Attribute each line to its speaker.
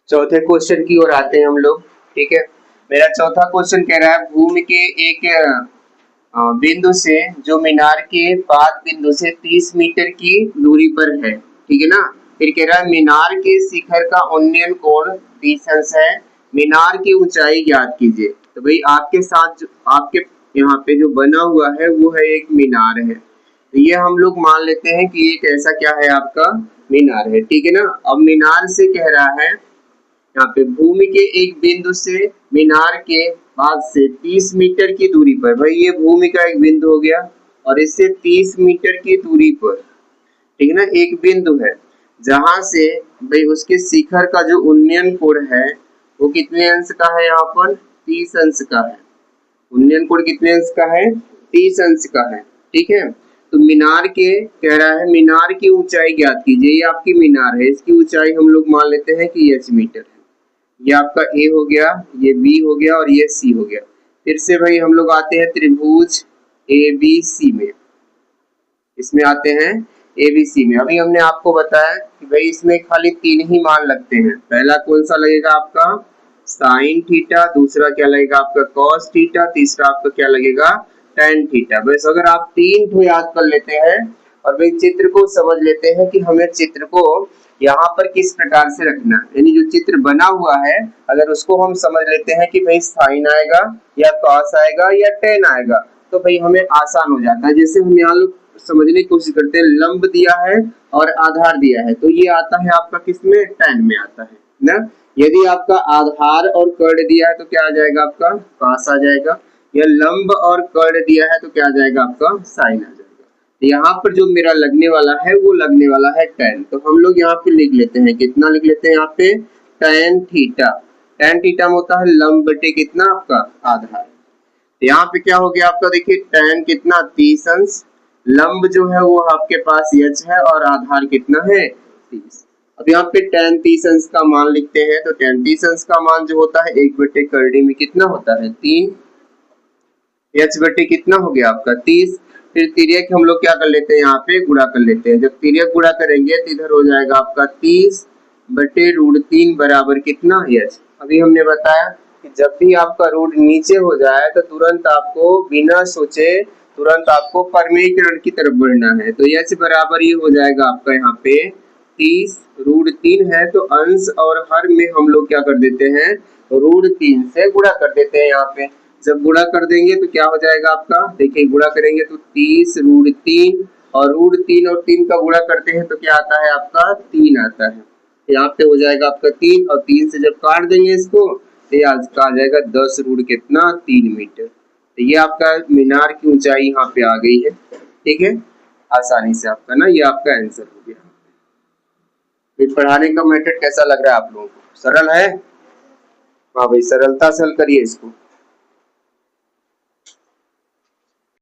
Speaker 1: चौथे क्वेश्चन की ओर आते हैं हम लोग। ठीक है, मेरा चौथा क्वेश्चन कह रहा है भूमि के एक बिंदु से जो मीनार के पाद बिंदु से 30 मीटर की दूरी पर है। ठीक है ना। फिर कह रहा है मीनार के शिखर का उन्नयन कोण 30 अंश है, मीनार की ऊंचाई ज्ञात कीजिए। तो भाई आपके साथ जो आपके यहाँ पे जो बना हुआ है वो है एक मीनार है, तो ये हम लोग मान लेते हैं कि एक ऐसा क्या है आपका मीनार है। ठीक है ना। अब मीनार से कह रहा है यहाँ पे भूमि के एक बिंदु से मीनार के पास से 30 मीटर की दूरी पर, भाई ये भूमि का एक बिंदु हो गया और इससे 30 मीटर की दूरी पर, ठीक है ना, एक बिंदु है जहां से भाई उसके शिखर का जो उन्नयन कोण है वो कितने अंश का है, यहाँ पर 30 अंश का है। उन्नयन कोण कितने अंश का है, 30 अंश का है। ठीक है, तो मीनार के कह रहा है मीनार की ऊंचाई ज्ञात कीजिए। ये आपकी मीनार है, इसकी ऊंचाई हम लोग मान लेते हैं कि h मीटर है। ये आपका ए हो गया, ये बी हो गया और ये सी हो गया। फिर से भाई हम लोग आते हैं त्रिभुज ए बी सी में, इसमें आते हैं ए बी सी में। अभी हमने आपको बताया कि भाई इसमें खाली 3 ही मान लगते हैं। पहला कौन सा लगेगा आपका साइन थीटा, दूसरा क्या लगेगा आपका कॉस थीटा, तीसरा आपका क्या लगेगा tan थीटा। बस अगर आप 3 तो याद कर लेते हैं और भाई चित्र को समझ लेते हैं कि हमें चित्र को यहाँ पर किस प्रकार से रखना है, यानी जो चित्र बना हुआ है अगर उसको हम समझ लेते हैं कि भाई साइन आएगा या कॉस आएगा या tan आएगा तो भाई हमें आसान हो जाता है। जैसे हम यहाँ लोग समझने की कोशिश करते हैं, लंब दिया है और आधार दिया है तो ये आता है आपका किसमें, tan में आता है ना। यदि आपका आधार और कर्ण दिया है तो क्या आ जाएगा आपका कॉस आ जाएगा, या लंब और कर्ण दिया है तो क्या आ जाएगा आपका साइन आ जाएगा। तो यहाँ पर जो मेरा लगने वाला है वो लगने वाला है tan। तो हम लोग यहाँ पे लिख लेते हैं, कितना लिख लेते हैं यहाँ पे tan थीटा। tan थीटा में होता है लंब बटे कितना आपका आधार। तो यहाँ पे क्या हो गया आपका, देखिए tan कितना 30 अंश, लंब जो है वो आपके पास h है और आधार कितना है 30। अब यहाँ पे tan 30 अंश का मान लिखते हैं, तो tan 30 अंश का मान जो होता है 1 बटे करड़ी में कितना होता है 3, h बटे कितना हो गया आपका 30। फिर तिर्यक हम लोग क्या कर लेते हैं, यहाँ पे गुणा कर लेते हैं। जब तिर्यक गुणा करेंगे तो इधर हो जाएगा आपका 30 बटे √3 बराबर कितना h। अभी हमने बताया कि जब भी आपका रूट नीचे हो जाए तो तुरंत आपको बिना सोचे तुरंत आपको परमेयीकरण की तरफ बढ़ना है। तो h बराबर ये हो जाएगा आपका यहाँ पे 30 √3 है तो अंश और हर में हम लोग क्या कर देते हैं √3 से गुणा कर देते हैं। यहाँ पे जब गुणा कर देंगे तो क्या हो जाएगा आपका, देखिए गुणा करेंगे तो 30 √3 और √3 और 3 का गुणा करते हैं तो क्या आता है आपका 3 आता है। यहाँ पे हो जाएगा आपका 3 और 3 से जब काट देंगे इसको तो ये आ जाएगा 10 √3 कितना 3 मीटर। तो ये आपका मीनार की ऊंचाई यहाँ पे आ गई है। ठीक है, आसानी से आपका ना ये आपका आंसर हो गया। फिर पढ़ाने का मेथड कैसा लग रहा है आप लोगों को, सरल है? हाँ भाई सरलता से हल करिए इसको।